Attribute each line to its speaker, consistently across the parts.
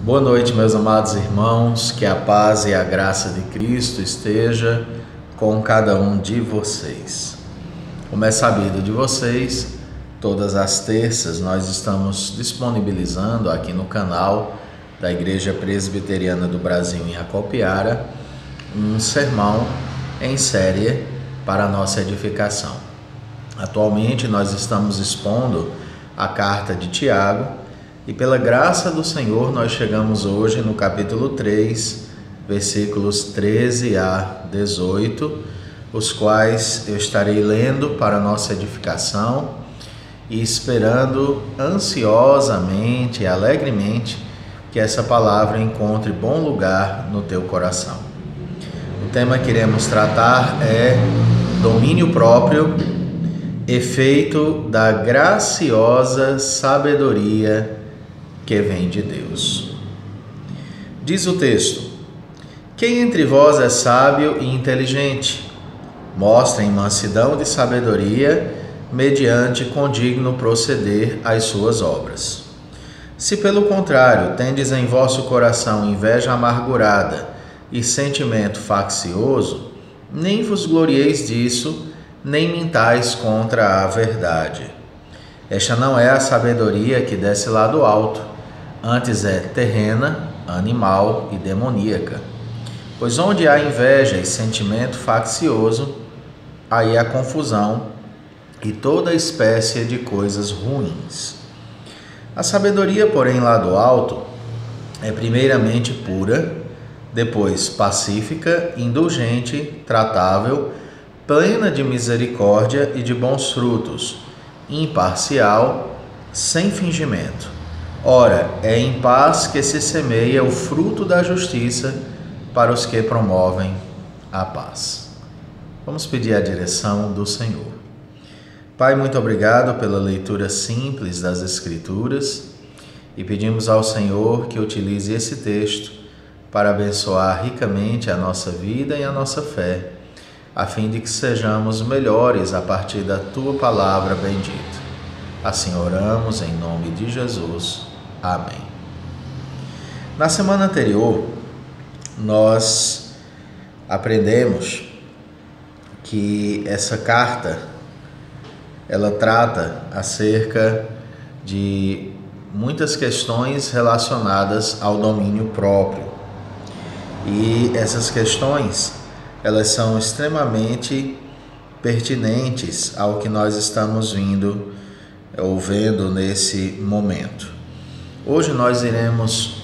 Speaker 1: Boa noite, meus amados irmãos, que a paz e a graça de Cristo esteja com cada um de vocês. Como é sabido de vocês, todas as terças nós estamos disponibilizando aqui no canal da Igreja Presbiteriana do Brasil em Acopiara um sermão em série para a nossa edificação. Atualmente nós estamos expondo a carta de Tiago e pela graça do Senhor nós chegamos hoje no capítulo 3, versículos 13 a 18, os quais eu estarei lendo para a nossa edificação e esperando ansiosamente e alegremente que essa palavra encontre bom lugar no teu coração. O tema que iremos tratar é domínio próprio, efeito da graciosa sabedoria que vem de Deus. Diz o texto: quem entre vós é sábio e inteligente? Mostrem mansidão de sabedoria mediante condigno proceder às suas obras. Se pelo contrário tendes em vosso coração inveja amargurada e sentimento faccioso, nem vos glorieis disso, nem mintais contra a verdade. Esta não é a sabedoria que desce lá do alto, antes é terrena, animal e demoníaca. Pois onde há inveja e sentimento faccioso, aí há confusão e toda espécie de coisas ruins. A sabedoria, porém, lá do alto, é primeiramente pura, depois pacífica, indulgente, tratável, plena de misericórdia e de bons frutos, imparcial, sem fingimento. Ora, é em paz que se semeia o fruto da justiça para os que promovem a paz. Vamos pedir a direção do Senhor. Pai, muito obrigado pela leitura simples das Escrituras e pedimos ao Senhor que utilize esse texto para abençoar ricamente a nossa vida e a nossa fé, a fim de que sejamos melhores a partir da Tua palavra bendita. Assim oramos em nome de Jesus. Amém. Na semana anterior, nós aprendemos que essa carta, ela trata acerca de muitas questões relacionadas ao domínio próprio. E essas questões, elas são extremamente pertinentes ao que nós estamos vendo nesse momento. Hoje nós iremos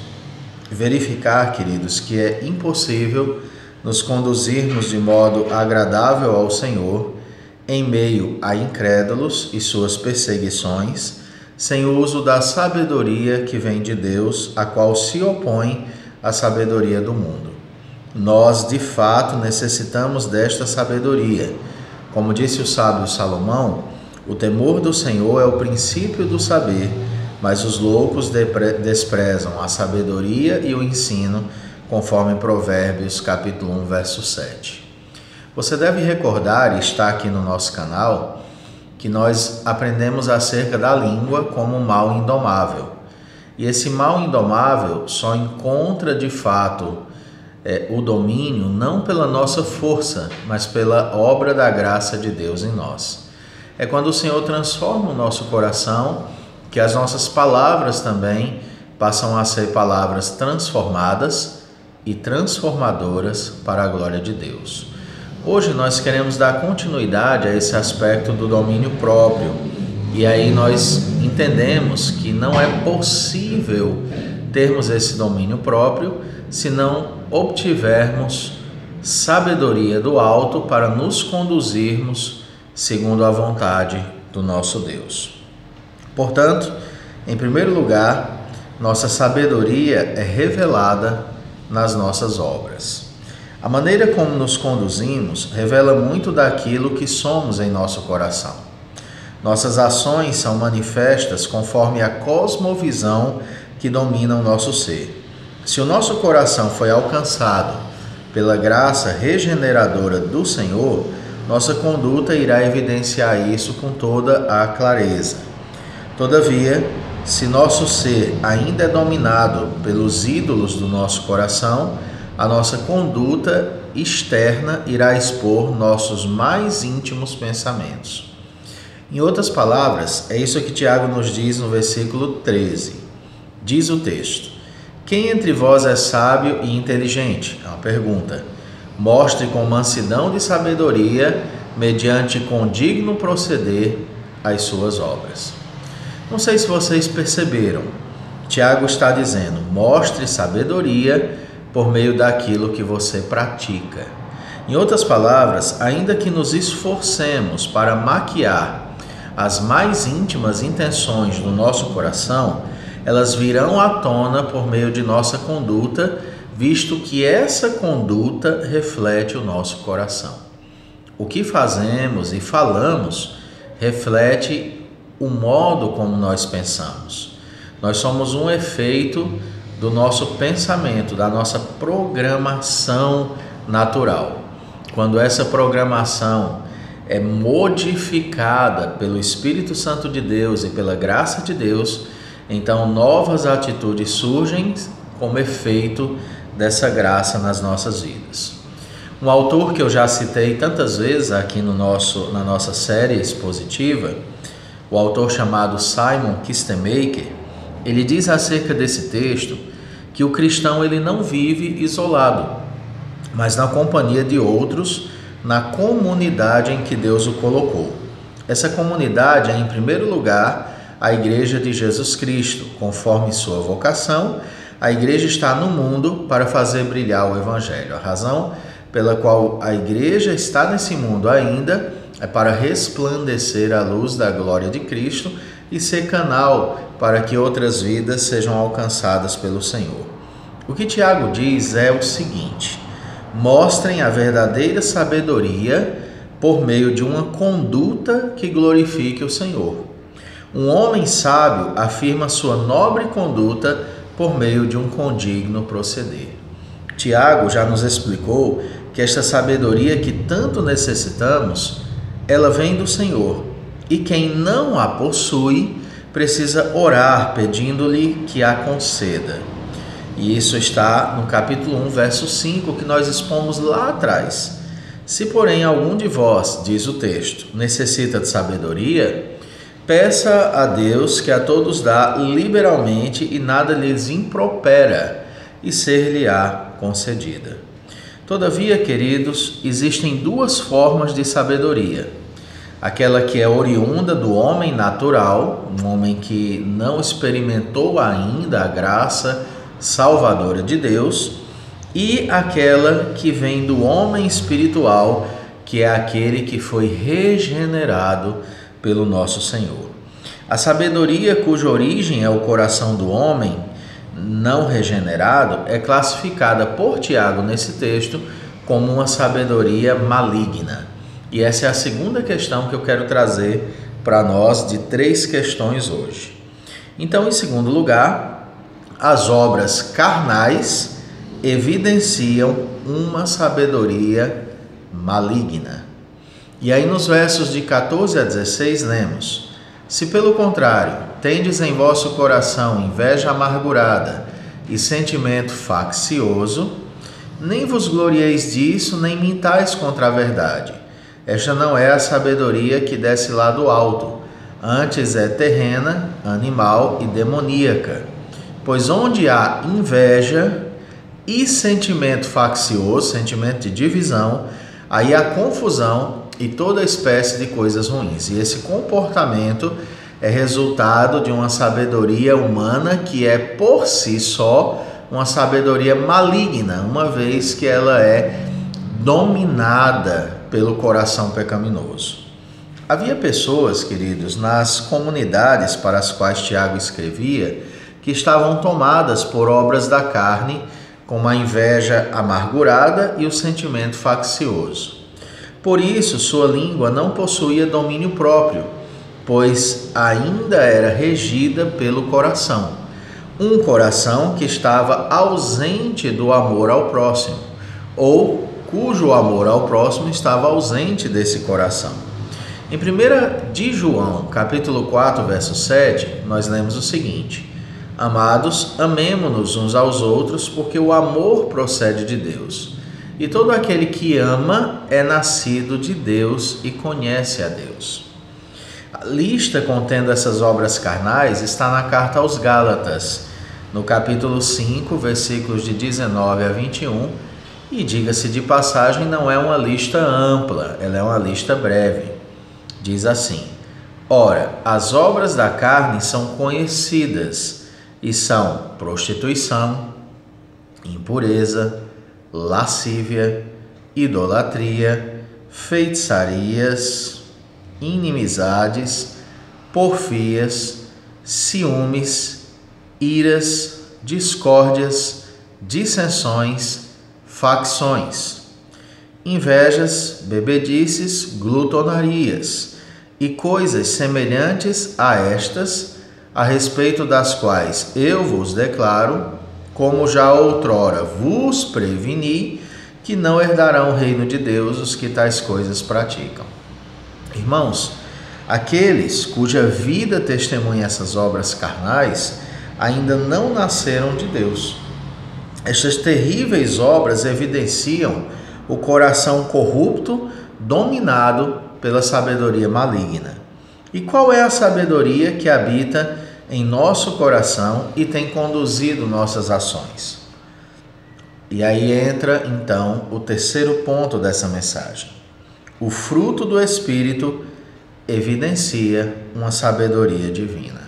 Speaker 1: verificar, queridos, que é impossível nos conduzirmos de modo agradável ao Senhor em meio a incrédulos e suas perseguições, sem o uso da sabedoria que vem de Deus, a qual se opõe à sabedoria do mundo. Nós, de fato, necessitamos desta sabedoria. Como disse o sábio Salomão, o temor do Senhor é o princípio do saber, mas os loucos desprezam a sabedoria e o ensino, conforme Provérbios capítulo 1, verso 7. Você deve recordar, e está aqui no nosso canal, que nós aprendemos acerca da língua como um mal indomável. E esse mal indomável só encontra de fato o domínio não pela nossa força, mas pela obra da graça de Deus em nós. É quando o Senhor transforma o nosso coração que as nossas palavras também passam a ser palavras transformadas e transformadoras para a glória de Deus. Hoje nós queremos dar continuidade a esse aspecto do domínio próprio, e aí nós entendemos que não é possível termos esse domínio próprio se não obtivermos sabedoria do alto para nos conduzirmos segundo a vontade do nosso Deus. Portanto, em primeiro lugar, nossa sabedoria é revelada nas nossas obras. A maneira como nos conduzimos revela muito daquilo que somos em nosso coração. Nossas ações são manifestas conforme a cosmovisão que domina o nosso ser. Se o nosso coração foi alcançado pela graça regeneradora do Senhor, nossa conduta irá evidenciar isso com toda a clareza. Todavia, Se nosso ser ainda é dominado pelos ídolos do nosso coração, a nossa conduta externa irá expor nossos mais íntimos pensamentos. Em outras palavras, é isso que Tiago nos diz no versículo 13. Diz o texto: quem entre vós é sábio e inteligente? É uma pergunta. Mostre com mansidão de sabedoria, mediante condigno proceder, as suas obras. Não sei se vocês perceberam, Tiago está dizendo: mostre sabedoria por meio daquilo que você pratica. Em outras palavras, ainda que nos esforcemos para maquiar as mais íntimas intenções do nosso coração, elas virão à tona por meio de nossa conduta, visto que essa conduta reflete o nosso coração. O que fazemos e falamos reflete o modo como nós pensamos. Nós somos um efeito do nosso pensamento, da nossa programação natural. Quando essa programação é modificada pelo Espírito Santo de Deus e pela graça de Deus, então novas atitudes surgem como efeito dessa graça nas nossas vidas. Um autor que eu já citei tantas vezes aqui na nossa série expositiva, o autor chamado Simon Kistemaker, ele diz acerca desse texto que o cristão ele não vive isolado, mas na companhia de outros, na comunidade em que Deus o colocou. Essa comunidade é, em primeiro lugar, a Igreja de Jesus Cristo. Conforme sua vocação, a Igreja está no mundo para fazer brilhar o Evangelho. A razão pela qual a Igreja está nesse mundo ainda é para resplandecer a luz da glória de Cristo e ser canal para que outras vidas sejam alcançadas pelo Senhor. O que Tiago diz é o seguinte: mostrem a verdadeira sabedoria por meio de uma conduta que glorifique o Senhor. Um homem sábio afirma sua nobre conduta por meio de um condigno proceder. Tiago já nos explicou que esta sabedoria que tanto necessitamos, ela vem do Senhor, e quem não a possui precisa orar pedindo-lhe que a conceda. E isso está no capítulo 1, verso 5, que nós expomos lá atrás. Se, porém, algum de vós, diz o texto, necessita de sabedoria, peça a Deus, que a todos dá liberalmente e nada lhes impropera, e ser-lhe-á concedida. Todavia, queridos, existem duas formas de sabedoria. Aquela que é oriunda do homem natural, um homem que não experimentou ainda a graça salvadora de Deus, e aquela que vem do homem espiritual, que é aquele que foi regenerado pelo nosso Senhor. A sabedoria cuja origem é o coração do homem não regenerado é classificada por Tiago nesse texto como uma sabedoria maligna. E essa é a segunda questão que eu quero trazer para nós, de 3 questões hoje. Então, em segundo lugar, as obras carnais evidenciam uma sabedoria maligna. E aí nos versos de 14 a 16 lemos: se pelo contrário tendes em vosso coração inveja amargurada e sentimento faccioso, nem vos glorieis disso, nem mintais contra a verdade. Esta não é a sabedoria que desce lá do alto, antes é terrena, animal e demoníaca. Pois onde há inveja e sentimento faccioso, sentimento de divisão, aí há confusão e toda espécie de coisas ruins. E esse comportamento é resultado de uma sabedoria humana que é por si só uma sabedoria maligna, uma vez que ela é dominada pelo coração pecaminoso. Havia pessoas, queridos, nas comunidades para as quais Tiago escrevia, que estavam tomadas por obras da carne, como a inveja amargurada e o sentimento faccioso. Por isso, sua língua não possuía domínio próprio, pois ainda era regida pelo coração. Um coração que estava ausente do amor ao próximo, ou cujo amor ao próximo estava ausente desse coração. Em 1 de João, capítulo 4, verso 7, nós lemos o seguinte: Amados, amemo-nos uns aos outros, porque o amor procede de Deus. E todo aquele que ama é nascido de Deus e conhece a Deus. A lista contendo essas obras carnais está na carta aos Gálatas, no capítulo 5, versículos de 19 a 21, e diga-se de passagem, não é uma lista ampla, ela é uma lista breve. Diz assim: Ora, as obras da carne são conhecidas, e são prostituição, impureza, lascívia, idolatria, feitiçarias, inimizades, porfias, ciúmes, iras, discórdias, dissensões, facções, invejas, bebedices, glutonarias e coisas semelhantes a estas, a respeito das quais eu vos declaro, como já outrora vos preveni, que não herdarão o reino de Deus os que tais coisas praticam. Irmãos, aqueles cuja vida testemunha essas obras carnais ainda não nasceram de Deus. Estas terríveis obras evidenciam o coração corrupto, dominado pela sabedoria maligna. E qual é a sabedoria que habita em nosso coração e tem conduzido nossas ações? E aí entra, então, o terceiro ponto dessa mensagem. O fruto do Espírito evidencia uma sabedoria divina.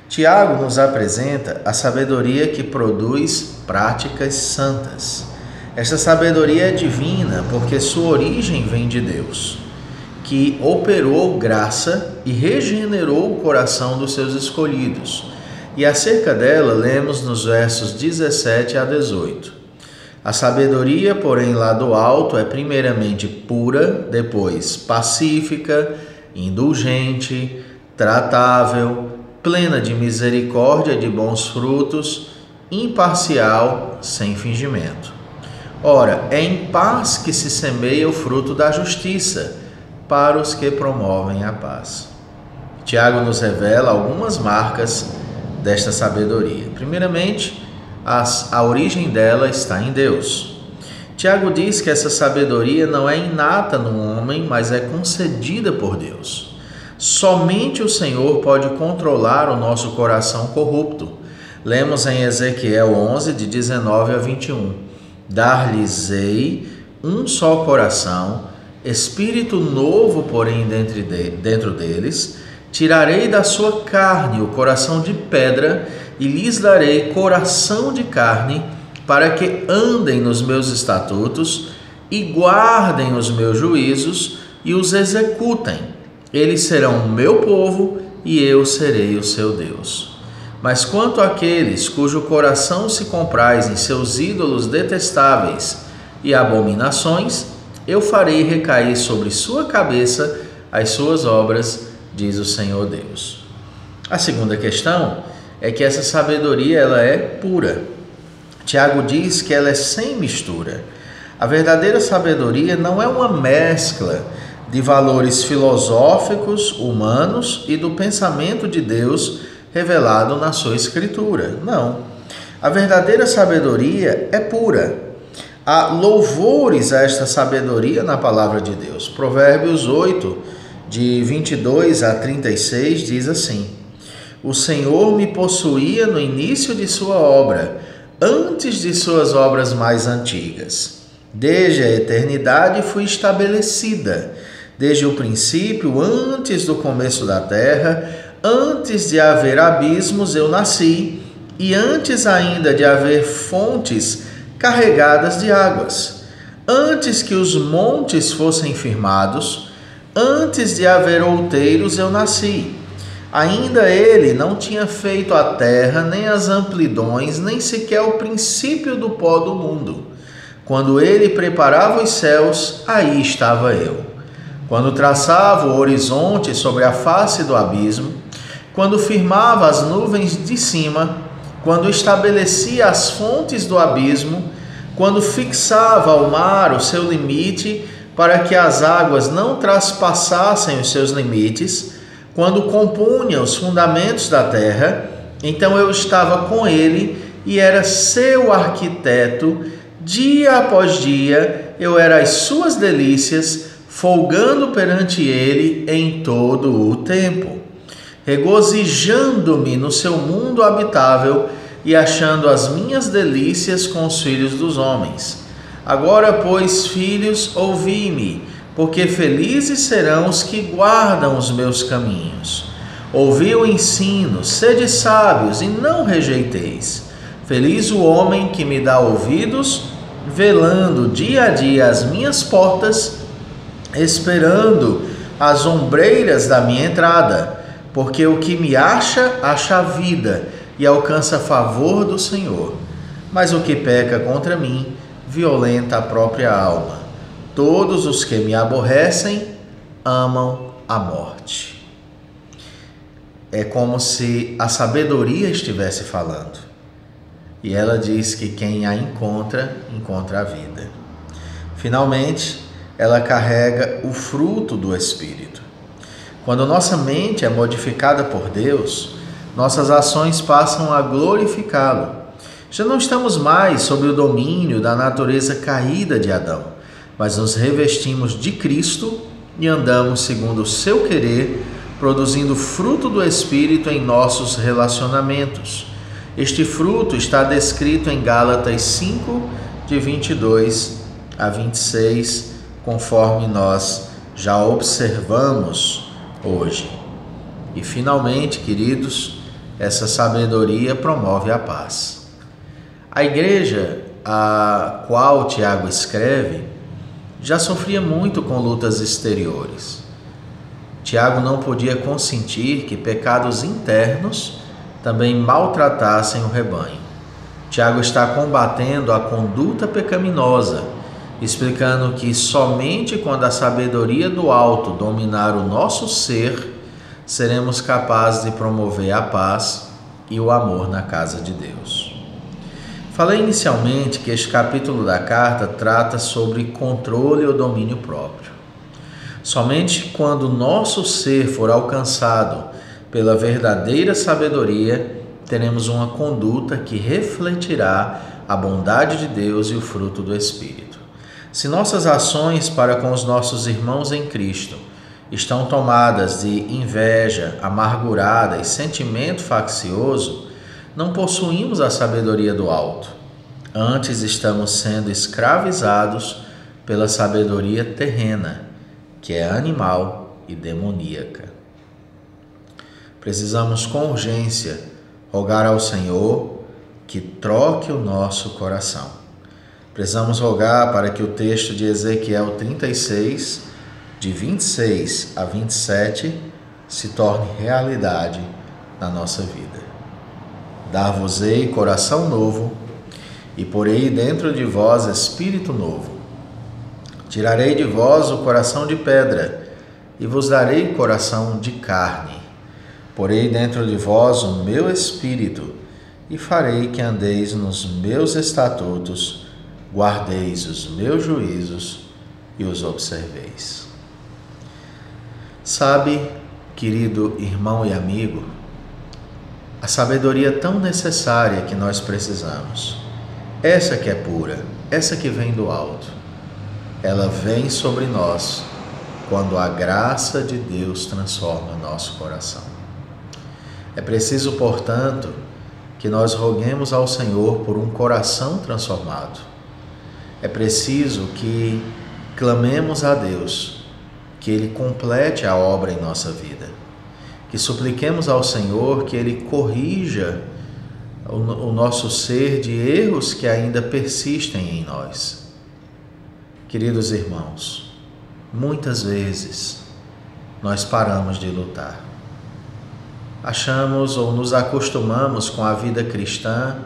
Speaker 1: Tiago nos apresenta a sabedoria que produz práticas santas. Esta sabedoria é divina porque sua origem vem de Deus, que operou graça e regenerou o coração dos seus escolhidos. E acerca dela, lemos nos versos 17 a 18. A sabedoria, porém, lá do alto é primeiramente pura, depois pacífica, indulgente, tratável, plena de misericórdia e de bons frutos, imparcial, sem fingimento. Ora, é em paz que se semeia o fruto da justiça, para os que promovem a paz. Tiago nos revela algumas marcas desta sabedoria. Primeiramente, a origem dela está em Deus. Tiago diz que essa sabedoria não é inata no homem, mas é concedida por Deus. Somente o Senhor pode controlar o nosso coração corrupto. Lemos em Ezequiel 11, de 19 a 21. Dar-lhes-ei um só coração, espírito novo, porém, dentro deles. Tirarei da sua carne o coração de pedra e lhes darei coração de carne, para que andem nos meus estatutos e guardem os meus juízos e os executem. Eles serão o meu povo e eu serei o seu Deus. Mas quanto àqueles cujo coração se compraz em seus ídolos detestáveis e abominações, eu farei recair sobre sua cabeça as suas obras, diz o Senhor Deus. A segunda questão é que essa sabedoria ela é pura. Tiago diz que ela é sem mistura. A verdadeira sabedoria não é uma mescla de valores filosóficos, humanos e do pensamento de Deus revelado na sua Escritura. Não. A verdadeira sabedoria é pura. Há louvores a esta sabedoria na palavra de Deus. Provérbios 8, de 22 a 36, diz assim: O Senhor me possuía no início de sua obra, antes de suas obras mais antigas. Desde a eternidade fui estabelecida, desde o princípio, antes do começo da terra, antes de haver abismos eu nasci, e antes ainda de haver fontes carregadas de águas, antes que os montes fossem firmados, antes de haver outeiros eu nasci. Ainda ele não tinha feito a terra, nem as amplidões, nem sequer o princípio do pó do mundo. Quando ele preparava os céus, aí estava eu. Quando traçava o horizonte sobre a face do abismo, quando firmava as nuvens de cima, quando estabelecia as fontes do abismo, quando fixava ao mar o seu limite, para que as águas não traspassassem os seus limites, quando compunha os fundamentos da terra, então eu estava com ele e era seu arquiteto. Dia após dia eu era as suas delícias, folgando perante ele em todo o tempo, regozijando-me no seu mundo habitável e achando as minhas delícias com os filhos dos homens. Agora, pois, filhos, ouvi-me, porque felizes serão os que guardam os meus caminhos. Ouvi o ensino, sede sábios e não rejeiteis. Feliz o homem que me dá ouvidos, velando dia a dia as minhas portas, esperando as ombreiras da minha entrada, porque o que me acha, acha a vida e alcança favor do Senhor. Mas o que peca contra mim, violenta a própria alma. Todos os que me aborrecem amam a morte. É como se a sabedoria estivesse falando. E ela diz que quem a encontra, encontra a vida. Finalmente, ela carrega o fruto do Espírito. Quando nossa mente é modificada por Deus, nossas ações passam a glorificá-lo. Já não estamos mais sob o domínio da natureza caída de Adão, mas nos revestimos de Cristo e andamos segundo o seu querer, produzindo fruto do Espírito em nossos relacionamentos. Este fruto está descrito em Gálatas 5, de 22 a 26, conforme nós já observamos hoje. E finalmente, queridos, essa sabedoria promove a paz. A igreja a qual Tiago escreve já sofria muito com lutas exteriores. Tiago não podia consentir que pecados internos também maltratassem o rebanho. Tiago está combatendo a conduta pecaminosa, explicando que somente quando a sabedoria do alto dominar o nosso ser, seremos capazes de promover a paz e o amor na casa de Deus. Falei inicialmente que este capítulo da carta trata sobre controle ou domínio próprio. Somente quando nosso ser for alcançado pela verdadeira sabedoria, teremos uma conduta que refletirá a bondade de Deus e o fruto do Espírito. Se nossas ações para com os nossos irmãos em Cristo estão tomadas de inveja amargurada e sentimento faccioso, não possuímos a sabedoria do alto. Antes estamos sendo escravizados pela sabedoria terrena, que é animal e demoníaca. Precisamos com urgência rogar ao Senhor que troque o nosso coração. Precisamos rogar para que o texto de Ezequiel 36, de 26 a 27, se torne realidade na nossa vida. Dar-vos-ei coração novo, e porei dentro de vós espírito novo. Tirarei de vós o coração de pedra, e vos darei coração de carne. Porei dentro de vós o meu espírito, e farei que andeis nos meus estatutos, guardeis os meus juízos e os observeis. Sabe, querido irmão e amigo, a sabedoria tão necessária que nós precisamos, essa que é pura, essa que vem do alto, ela vem sobre nós quando a graça de Deus transforma nosso coração. É preciso, portanto, que nós roguemos ao Senhor por um coração transformado. É preciso que clamemos a Deus, que Ele complete a obra em nossa vida. Que supliquemos ao Senhor que Ele corrija o nosso ser de erros que ainda persistem em nós. Queridos irmãos, muitas vezes nós paramos de lutar. Achamos ou nos acostumamos com a vida cristã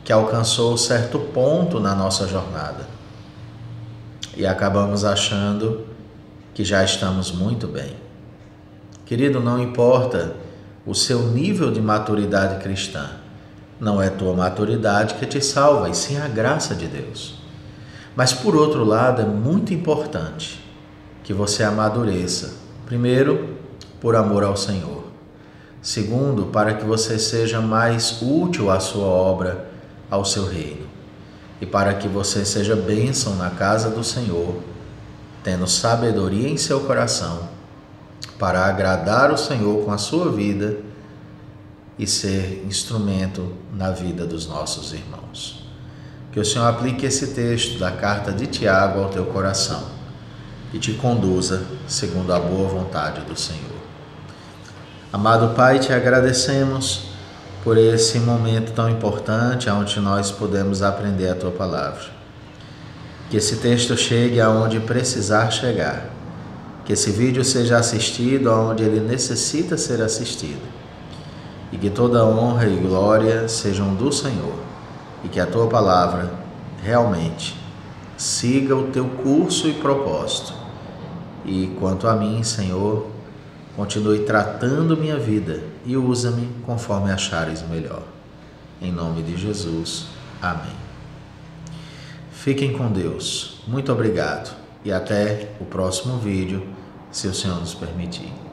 Speaker 1: que alcançou certo ponto na nossa jornada e acabamos achando que já estamos muito bem. Querido, não importa o seu nível de maturidade cristã, não é tua maturidade que te salva, e sim a graça de Deus. Mas por outro lado, é muito importante que você amadureça. Primeiro, por amor ao Senhor. Segundo, para que você seja mais útil à sua obra, ao seu reino. E para que você seja bênção na casa do Senhor, tendo sabedoria em seu coração, para agradar o Senhor com a sua vida e ser instrumento na vida dos nossos irmãos. Que o Senhor aplique esse texto da carta de Tiago ao teu coração e te conduza segundo a boa vontade do Senhor. Amado Pai, te agradecemos por esse momento tão importante onde nós podemos aprender a tua palavra. Que esse texto chegue aonde precisar chegar. Que esse vídeo seja assistido aonde ele necessita ser assistido. E que toda honra e glória sejam do Senhor. E que a tua palavra realmente siga o teu curso e propósito. E quanto a mim, Senhor, continue tratando minha vida e usa-me conforme achares melhor. Em nome de Jesus. Amém. Fiquem com Deus. Muito obrigado. E até o próximo vídeo, se o Senhor nos permitir.